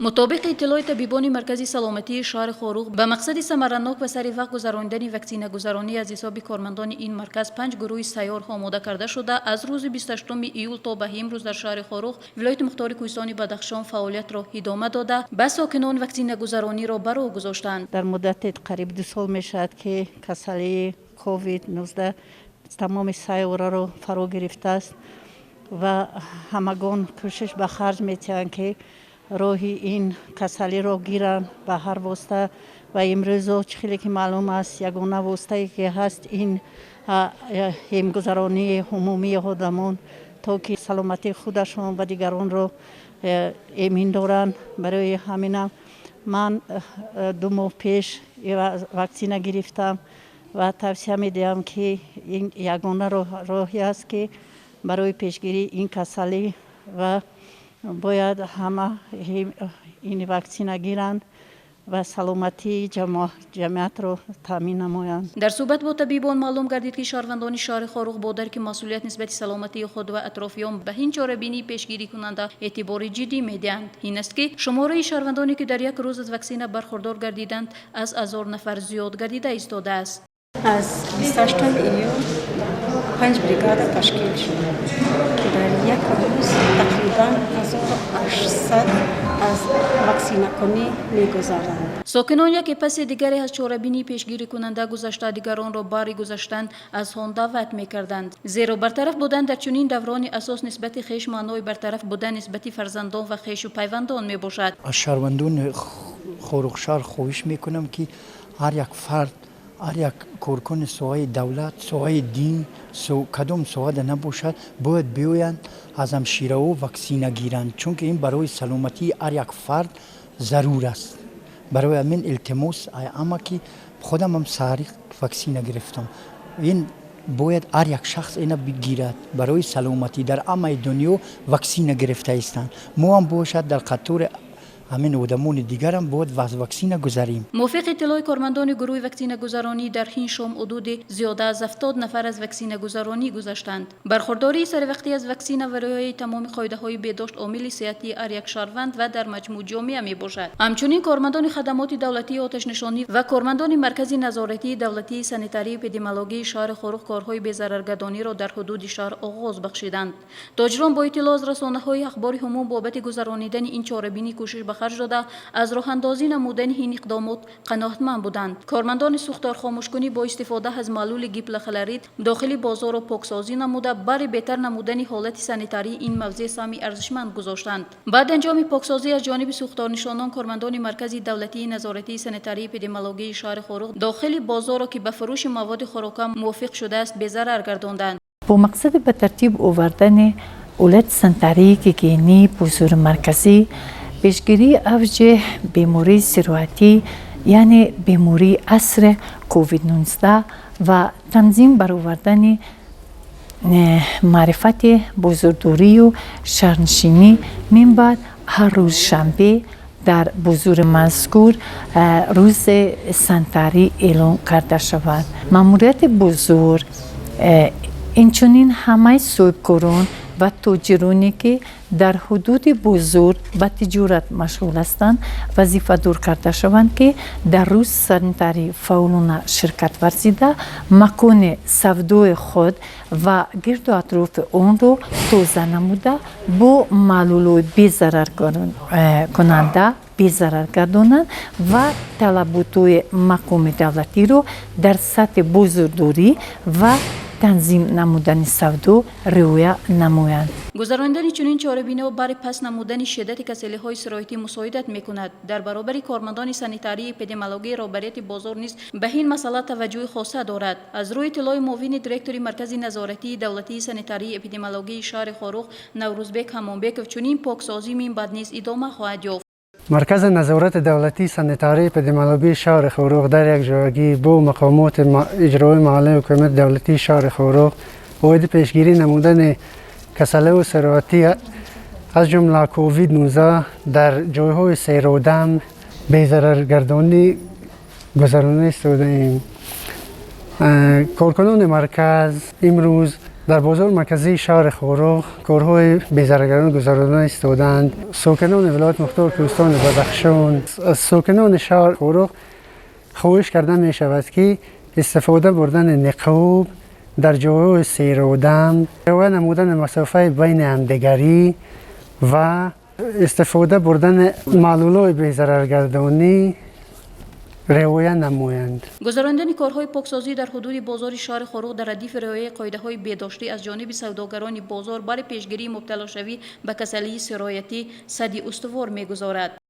مطابق اطلاع طبیبان مرکز سلامتی شهر خاروق به مقصد ثمرناک و سریع وقت گذراندن وکسینه گذرانی از حساب کارمندان این مرکز 5 گروه سیار آماده کرده شده از روز 28 ایول تا به امروز در شهر خاروق ولایت مختار کوهستان بادخشان فعالیت را ادامه داده به ساکنان وکسینه گذرانی را برای گذاشتند. در مدت قریب 2 سال میشد که کسری کووید 19 تمام سیاره را فرا گرفته است و همگان کوشش به خرج می‌دهند که راهی این کسری را گیرند به هر واسطه و امروز خیلی که معلوم است یگانه واسطه‌ای که هست این همگذرانی عمومی آدمان تا که سلامتی خودشان و دیگران را امین دارند. برای همین من 2 ماه پیش وکسینه گرفتم و توصیه می‌دهم که این یگانه راهی است که برای پیشگیری این کسری و باید همه این وکسینه گیرند و سلامتی جمعیت را تامین نمایند. در صحبت با طبیبان معلوم گردید که شهروندان شهر خاروق با درک مسئولیت نسبت سلامتی خود و اطرافیان به این چاره‌بینی پیشگیری کننده اعتبار جدی می‌دهند. این است که شماره شهروندانی که در یک روز از وکسینه برخوردار گردیدند از 1000 نفر زیاد گردیده ایستاده است. از 28 ایول 5 بریگاد تشکیل شد که در یک روز تقریبا 1800 از وکسینه کنی می‌گذرند. ساکنان یک پس دیگری از چاره‌بینی پیشگیری کننده گذشته دیگران را باری گذاشتند از آن دعوت می‌کردند. زیرا برطرف بودن در چنین دورانی اساس نسبت خویش معنای برطرف بودن نسبت فرزندان و خویش و پیوندان میباشد. از شهروندان خاروق شهر خواهش میکنم که هر یک فرد هر یک کارکن سوای دولت سوای دین کدام سواد نباشد باید بیایند از همشیره و وکسینه گیرند چون که این برای سلامتی هر یک فرد ضرور است. برای همین التماس اما که خودم هم سریع وکسینه گرفتم این باید هر یک شخص اینا بگیرد برای سلامتی در همه دنیا وکسینه گرفته هستند. ما هم باشد در قطار همین آدمان دیگر هم باید وکسینه گذاریم. موافق اطلاع کارمندان گروه وکسینه گذرانی در این شام حدود زیاده از 70 نفر از وکسینه گذرانی گذاشتند. برخورداری سر وقتی از وکسینه و رعایت تمام قاعده‌های بهداشت عامل صحتی هر یک شهروند و در مجموع جامعه میباشد. همچنین کارمندان خدمات دولتی آتش نشانی و کارمندان مرکز نظارتی دولتی سانیتاری اپیدمیولوژی شهر خاروق کارهای بی‌ضررگردانی را در حدود شهر آغاز بخشیدند. تاجران با اطلاع از رسانه‌های اخبار عموم بابت گذرانیدن این چاره‌بینی کوشش خرج داده از راه اندازی نمودن این اقدامات قناعتمند بودند. کارمندان سوختار خاموشکنی با استفاده از معلول گیپل خلرید داخل بازار و پاکسازی نموده برای بهتر نمودن حالت سانیتاری این موضع سهمی ارزشمند گذاشتند. بعد انجام پاکسازی از جانب سوختار نشانان کارمندان مرکز دولتی نظارتی سانیتاری اپیدمیولوژی شهر خاروق داخل بازار را که به فروش مواد خوراکی موافق شده است به ضرر گرداندند. با مقصد به ترتیب آوردن اولت سانیتاری که گینی بازار مرکزی پیشگیری اوج بیماری سرایتی یعنی بیماری عصر کووید 19 و تنظیم برآوردن معرفت بازارداری و شهرنشینی من بعد هر روز شنبه در بازار مذکور روز سانیتاری اعلان کرده شود. ماموریت بازار اینچنین همه صاحبکاران و تاجرانی که در حدود بازار به تجارت مشغول هستند وظیفه دار کرده شوند که در روز سانیتاری فعالانه شرکت ورزیده مکان سودای خود و گرد و اطراف آن را تازه نموده با معلولات بی‌ضرر کننده بی‌ضرر گردانند و طلبات مقام دولتی را در سطح بازارداری و تنظیم نمودن سودا رعایت نمایند. گذراندن چنین چاره‌بینی برای پس نمودن شدت کسلی‌های سرایتی مساعدت می‌کند. در برابر کارمندان سانیتاری اپیدمیولوژی رهبریت بازار نیز به این مسئله توجه خاصه دارد. از روی اطلاع معاون دیرکتوری مرکز نظارتی دولتی سانیتاری اپیدمیولوژی شهر خاروق نوروزبک همانبک چنین پاکسازی من بعد نیز ادامه خواهد یافت. مرکز نظارت دولتی سانیتاری اپیدمیولوژی شهر خاروق در یک جایگی با مقامات اجرایی محلی حکومت دولتی شهر خاروق باید پیشگیری نمودن کسله و سرایتی از جمله کووید 19 در جایهای سیر و دم بی‌ضررگردانی گذرانده ایستاده ایم. کارکنان مرکز امروز در بازار مرکزی شهر خورخ کارهای بیزرگران گذرانده ایستادند. ساکنان ولایت مختار که استان بادخشان از ساکنان شهر خورخ خواهش کرده می شود که استفاده بردن نقاب در جاهای سیر و دم و نمودن مسافه بین همدیگری و استفاده بردن معلولای بی‌ضررگردانی رعایت نمایند. گذراندن کارهای پاکسازی در حدود بازار شهر خورخ در ردیف رعایت قاعده‌های بهداشتی از جانب سوداگران بازار برای پیشگیری مبتلا شوی به کسلی سرایتی صدی استوار می‌گذارد.